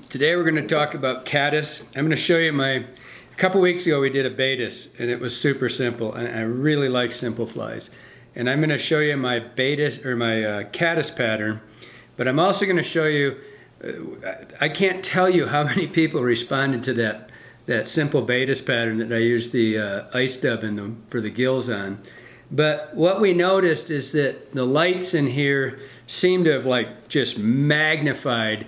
Today we're going to talk about caddis. I'm going to show you a couple weeks ago we did a Baetis and it was super simple, and I really like simple flies. And I'm going to show you my Baetis or my caddis pattern, but I'm also going to show you, I can't tell you how many people responded to that simple Baetis pattern that I used the ice dub in them for the gills on. But what we noticed is that the lights in here seem to have like just magnified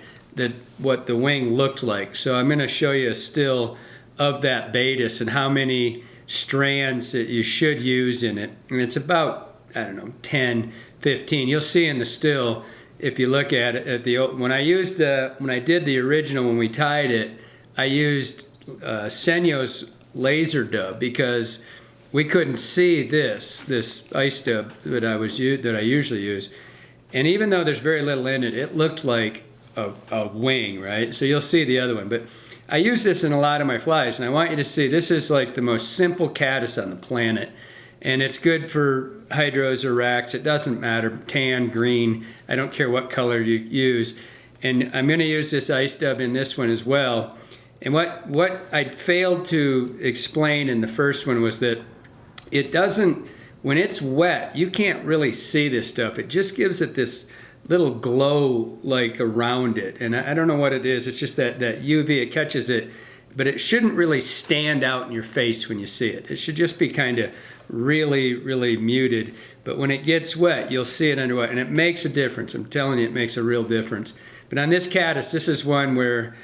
what the wing looked like. So I'm going to show you a still of that Baetis and how many strands that you should use in it. And it's about, I don't know, 10, 15. You'll see in the still, if you look at it, when I did the original, when we tied it, I used Senyo's laser dub because we couldn't see this ice dub that I usually use. And even though there's very little in it, it looked like a wing, right? So you'll see the other one. But I use this in a lot of my flies, and I want you to see this is like the most simple caddis on the planet. And it's good for hydros or racks. It doesn't matter, tan, green, I don't care what color you use. And I'm going to use this ice dub in this one as well. And what I failed to explain in the first one was that it doesn't, when it's wet, you can't really see this stuff. It just gives it this little glow like around it. And I don't know what it is. It's just that UV, it catches it, but it shouldn't really stand out in your face when you see it. It should just be kind of really, really muted. But when it gets wet, you'll see it under wet, and it makes a difference. I'm telling you, it makes a real difference. But on this caddis, this is one where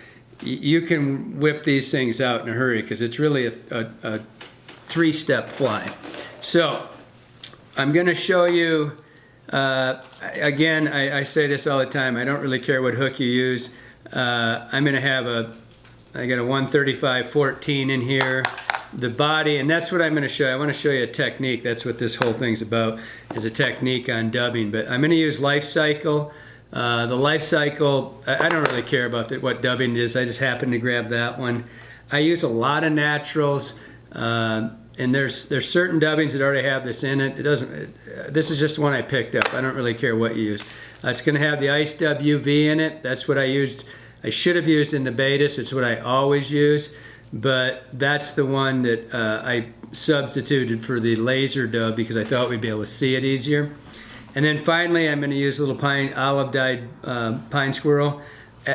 you can whip these things out in a hurry because it's really a three-step fly. So I'm going to show you, again, I say this all the time, I don't really care what hook you use. I'm going to have I got a 135-14 in here, the body, and that's what I'm going to show you. I want to show you a technique. That's what this whole thing's about, is a technique on dubbing. But I'm going to use life cycle. The life cycle, I don't really care about what dubbing it is. I just happen to grab that one. I use a lot of naturals, and there's certain dubbings that already have this in it. This is just one I picked up. I don't really care what you use. It's going to have the ice dub UV in it. That's what I used. I should have used in the Baetis. It's what I always use, but that's the one that I substituted for the laser dub because I thought we'd be able to see it easier. And then finally, I'm going to use a little olive dyed pine squirrel.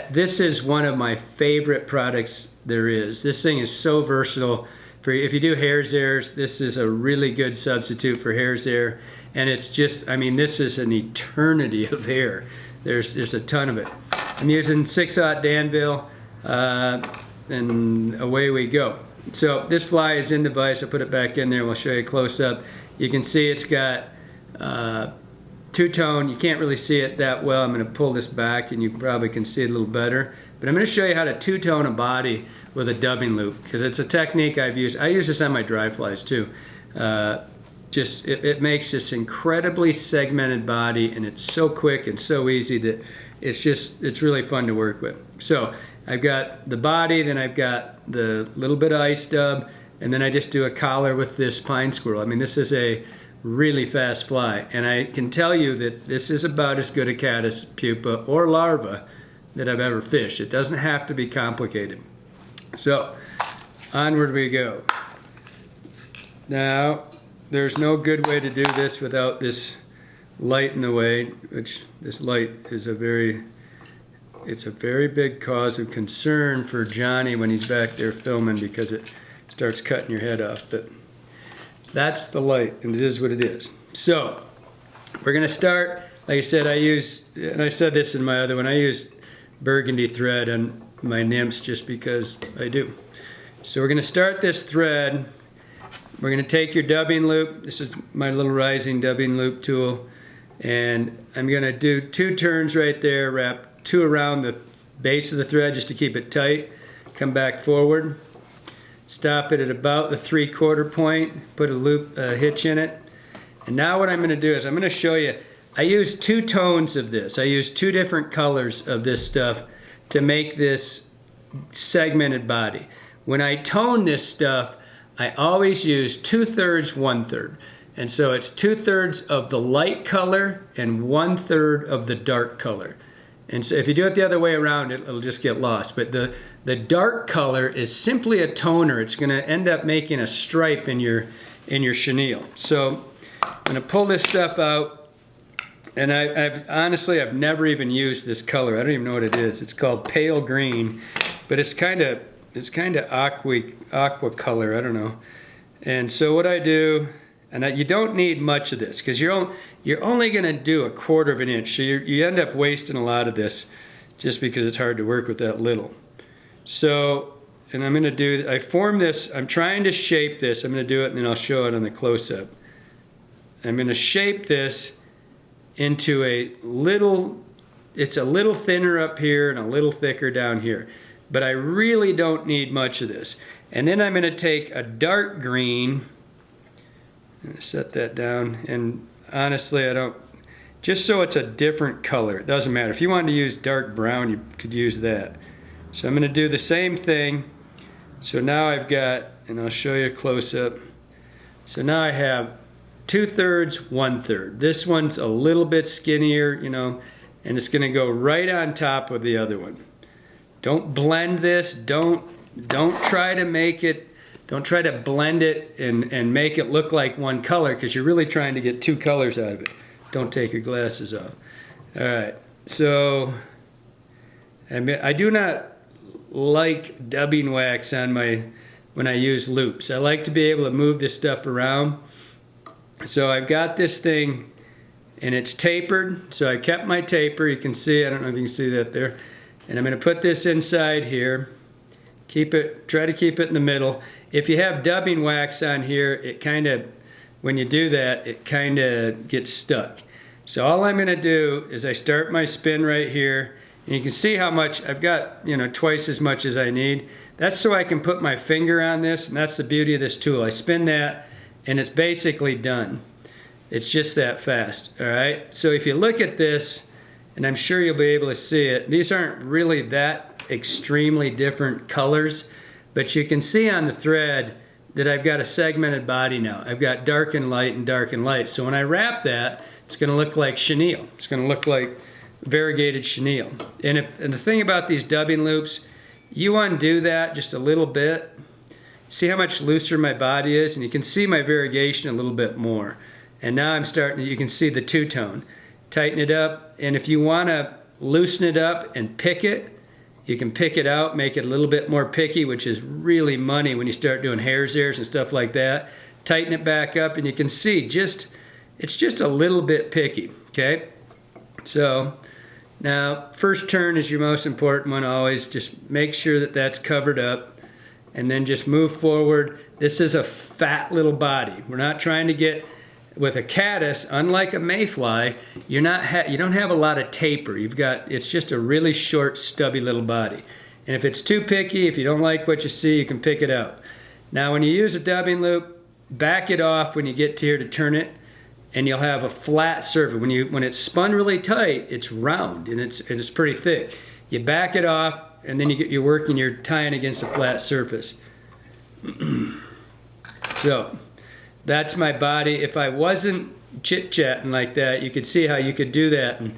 This is one of my favorite products there is. This thing is so versatile. If you do hare's ears, this is a really good substitute for hare's ear. And it's just, I mean, this is an eternity of hair. There's a ton of it. I'm using 6/0 Danville, and away we go. So this fly is in the vise. I'll put it back in there. We'll show you close up. You can see it's got two-tone. You can't really see it that well. I'm going to pull this back and you probably can see it a little better. But I'm going to show you how to two-tone a body with a dubbing loop because it's a technique I've used. I use this on my dry flies too. It makes this incredibly segmented body, and it's so quick and so easy that it's really fun to work with. So I've got the body, then I've got the little bit of ice dub, and then I just do a collar with this pine squirrel. I mean, this is a really fast fly, and I can tell you that this is about as good a caddis pupa or larva that I've ever fished. It doesn't have to be complicated. So onward we go. Now there's no good way to do this without this light in the way, which this light is it's a very big cause of concern for Johnny when he's back there filming because it starts cutting your head off. But that's the light, and it is what it is. So we're going to start, like I said, and I said this in my other one, I use burgundy thread on my nymphs just because I do. So we're going to start this thread. We're going to take your dubbing loop. This is my little rising dubbing loop tool. And I'm going to do 2 turns right there, wrap 2 around the base of the thread just to keep it tight. Come back forward. Stop it at about the 3/4 point. Put a hitch in it. And now what I'm going to do is I'm going to show you, I use 2 tones of this. I use 2 different colors of this stuff to make this segmented body. When I tone this stuff, I always use 2/3, 1/3. And so it's 2/3 of the light color and 1/3 of the dark color. And so if you do it the other way around, it'll just get lost. But the dark color is simply a toner. It's gonna end up making a stripe in your chenille. So I'm gonna pull this stuff out, and honestly, I've never even used this color. I don't even know what it is. It's called pale green, but it's kind of aqua color, I don't know. And so what I do, and you don't need much of this because you're only gonna do 1/4 of an inch. So you end up wasting a lot of this just because it's hard to work with that little. So, and I'm gonna do, I form this, I'm trying to shape this. I'm gonna do it and then I'll show it on the close-up. I'm gonna shape this into a little, it's a little thinner up here and a little thicker down here. But I really don't need much of this. And then I'm gonna take a dark green, I'm gonna set that down, and honestly I don't, just so it's a different color. It doesn't matter. If you wanted to use dark brown, you could use that. So I'm gonna do the same thing. So now I've got, and I'll show you a close-up. So now I have 2/3, 1/3. This one's a little bit skinnier, you know, and it's gonna go right on top of the other one. Don't blend this, don't try to make it, don't try to blend it and make it look like one color, because you're really trying to get 2 colors out of it. Don't take your glasses off. All right, so I do not like dubbing wax on when I use loops. I like to be able to move this stuff around. So I've got this thing and it's tapered. So I kept my taper. You can see, I don't know if you can see that there. And I'm going to put this inside here. Try to keep it in the middle. If you have dubbing wax on here, it kind of, when you do that, it kind of gets stuck. So all I'm going to do is I start my spin right here. And you can see how much, I've got, you know, twice as much as I need. That's so I can put my finger on this, and that's the beauty of this tool. I spin that, and it's basically done. It's just that fast, all right? So if you look at this, and I'm sure you'll be able to see it, these aren't really that extremely different colors, but you can see on the thread that I've got a segmented body now. I've got dark and light and dark and light. So when I wrap that, it's gonna look like chenille. It's gonna look like variegated chenille. And the thing about these dubbing loops, you undo that just a little bit. See how much looser my body is, and you can see my variegation a little bit more. And now I'm starting, you can see the two-tone. Tighten it up, and if you want to loosen it up and pick it, you can pick it out, make it a little bit more picky, which is really money when you start doing hair's ears and stuff like that. Tighten it back up, and you can see it's just a little bit picky, okay? So now, first turn is your most important one always. Just make sure that that's covered up, and then just move forward. This is a fat little body. We're not trying to get, with a caddis, unlike a mayfly, you don't have a lot of taper. It's just a really short, stubby little body. And if it's too picky, if you don't like what you see, you can pick it out. Now, when you use a dubbing loop, back it off when you get to here to turn it, and you'll have a flat surface. When it's spun really tight, it's round and it's pretty thick. You back it off, and then you're tying against a flat surface. So that's my body. If I wasn't chit-chatting like that, you could see how you could do that in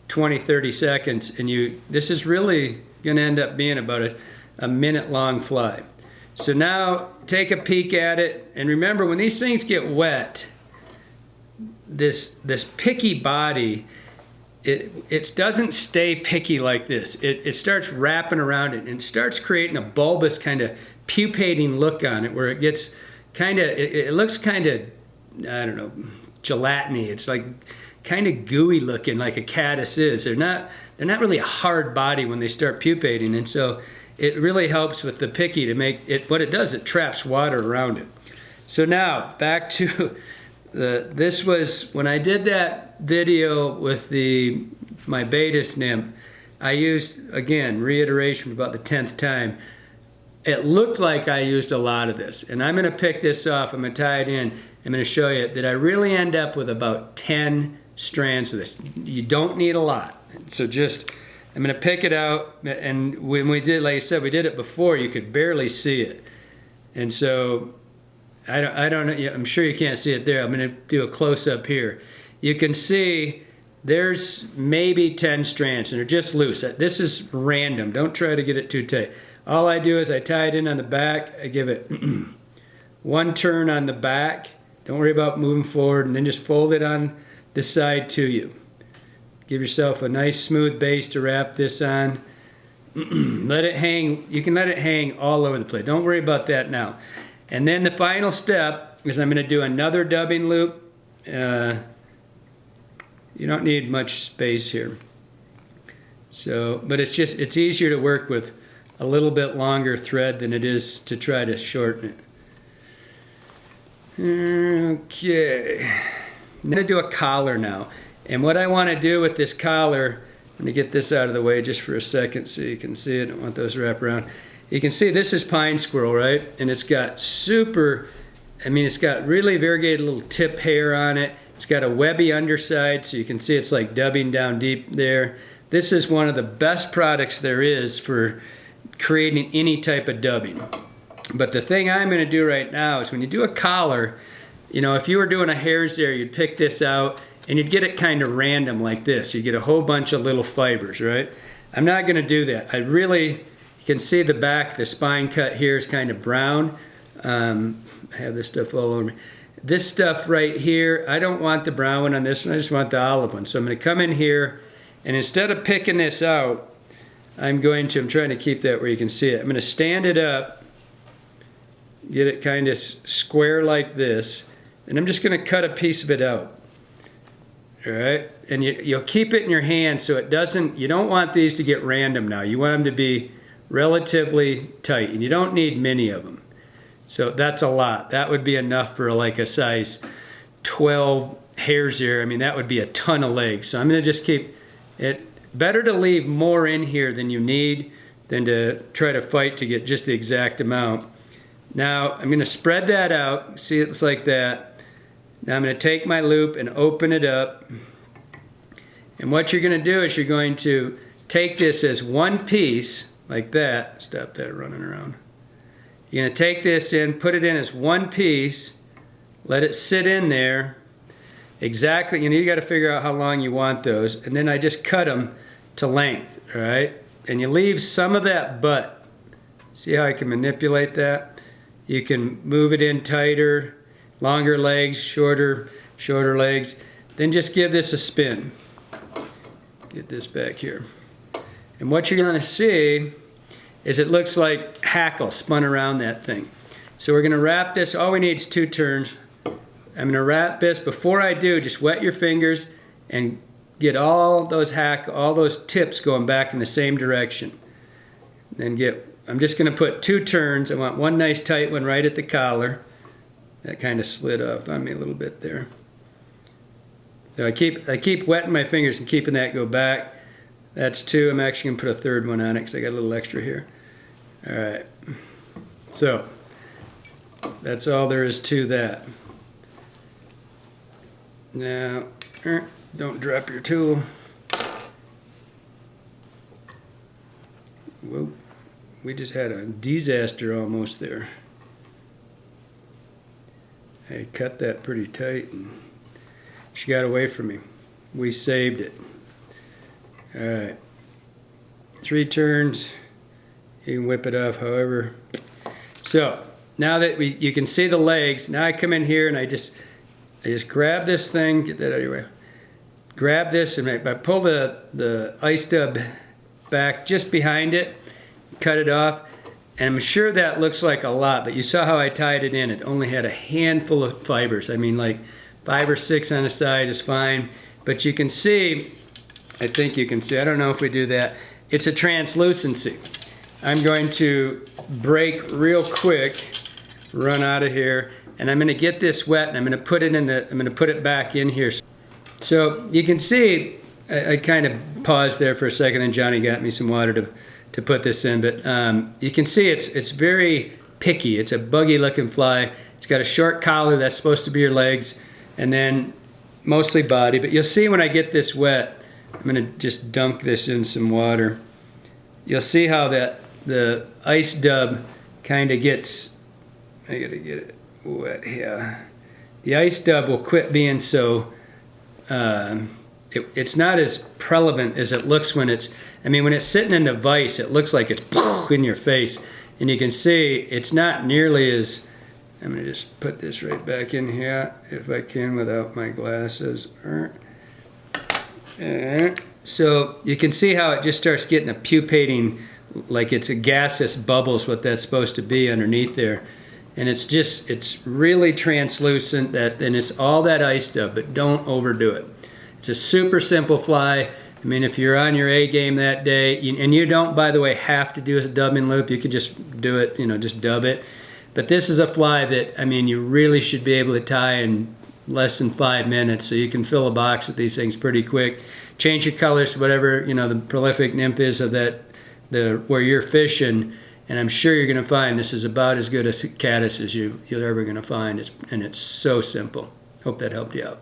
20-30 seconds, and this is really gonna end up being about a minute-long fly. So now take a peek at it, and remember, when these things get wet, this picky body, it doesn't stay picky like this. It starts wrapping around it, and it starts creating a bulbous kind of pupating look on it, where it gets kind of, it looks kind of, I don't know, gelatiny. It's like kind of gooey looking, like a caddis is. They're not really a hard body when they start pupating, and so it really helps with the picky to make it. What it does, it traps water around it. So now back to this was when I did that video with my Baetis nymph. I used, again, reiteration about the 10th time. It looked like I used a lot of this, and I'm going to pick this off. I'm going to tie it in. I'm going to show you that I really end up with about 10 strands of this. You don't need a lot. So I'm going to pick it out, and when we did, like I said, we did it before, you could barely see it. And so I don't know, I'm sure you can't see it there. I'm going to do a close-up here. You can see there's maybe 10 strands, and they're just loose. This is random. Don't try to get it too tight. All I do is I tie it in on the back. I give it one turn on the back. Don't worry about moving forward, and then just fold it on the side to you. Give yourself a nice smooth base to wrap this on. Let it hang. You can let it hang all over the place. Don't worry about that now. And then the final step is I'm going to do another dubbing loop. You don't need much space here. So, but it's easier to work with a little bit longer thread than it is to try to shorten it. Okay. I'm going to do a collar now. And what I want to do with this collar, I'm going to get this out of the way just for a second so you can see it. I don't want those to wrap around. You can see this is pine squirrel, right? And it's got it's got really variegated little tip hair on it. It's got a webby underside, so you can see it's like dubbing down deep there. This is one of the best products there is for creating any type of dubbing. But the thing I'm going to do right now is when you do a collar, you know, if you were doing a hare's ear, you'd pick this out and you'd get it kind of random like this. You get a whole bunch of little fibers, right? I'm not going to do that. You can see the back, the spine cut here is kind of brown. I have this stuff all over me. This stuff right here, I don't want the brown one on this one, I just want the olive one. So I'm going to come in here, and instead of picking this out, I'm trying to keep that where you can see it. I'm going to stand it up, get it kind of square like this, and I'm just going to cut a piece of it out. All right, and you'll keep it in your hand so it doesn't, you don't want these to get random now. You want them to be relatively tight, and you don't need many of them. So that's a lot. That would be enough for like a size 12 hare's ear. I mean, that would be a ton of legs. So I'm going to just keep it. Better to leave more in here than you need than to try to fight to get just the exact amount. Now I'm going to spread that out. See, it's like that. Now I'm going to take my loop and open it up. And what you're going to do is you're going to take this as one piece like that. Stop that running around. You're going to take this in, put it in as one piece, let it sit in there exactly. You got to figure out how long you want those, and then I just cut them to length, all right? And you leave some of that butt. See how I can manipulate that? You can move it in tighter, longer legs, shorter legs. Then just give this a spin. Get this back here. And what you're going to see is it looks like hackle spun around that thing. So we're going to wrap this. All we need is 2 turns. I'm going to wrap this. Before I do, just wet your fingers and get all those tips going back in the same direction. Then I'm just going to put 2 turns. I want one nice tight one right at the collar. That kind of slid off on me a little bit there. So I keep wetting my fingers and keeping that go back. That's 2. I'm actually going to put a 3rd one on it because I got a little extra here. All right. So that's all there is to that. Now, don't drop your tool. Whoa. We just had a disaster almost there. I cut that pretty tight and she got away from me. We saved it. All right, 3 turns. You can whip it off however. So now that you can see the legs, now I come in here and I just grab this thing, get that out of your way. Grab this and I pull the ice dub back just behind it, cut it off, and I'm sure that looks like a lot, but you saw how I tied it in. It only had a handful of fibers. I mean, like 5 or 6 on the side is fine, but you can see, I think you can see, I don't know if we do that, it's a translucency. I'm going to break real quick, run out of here, and I'm going to get this wet and I'm going to put it back in here. So you can see, I kind of paused there for a second and Johnny got me some water to put this in, but you can see it's very picky. It's a buggy looking fly. It's got a short collar that's supposed to be your legs and then mostly body, but you'll see when I get this wet, I'm going to just dunk this in some water. You'll see how the ice dub kind of gets, I gotta get it wet here. The ice dub will quit being so, it it's not as prevalent as it looks when it's, I mean, when it's sitting in the vise, it looks like it's in your face. And you can see it's not nearly as, I'm going to just put this right back in here if I can without my glasses. So you can see how it just starts getting a pupating, like it's a gaseous bubbles, what that's supposed to be underneath there. And it's just, it's really translucent, and it's all that ice stuff, but don't overdo it. It's a super simple fly. I mean, if you're on your A game that day, and you don't, by the way, have to do a dubbing loop, you could just do it, just dub it. But this is a fly that, I mean, you really should be able to tie in less than 5 minutes, so you can fill a box with these things pretty quick. Change your colors to whatever, the prolific nymph is of that, where you're fishing, and I'm sure you're going to find this is about as good a caddis as you're ever going to find. And it's so simple. Hope that helped you out.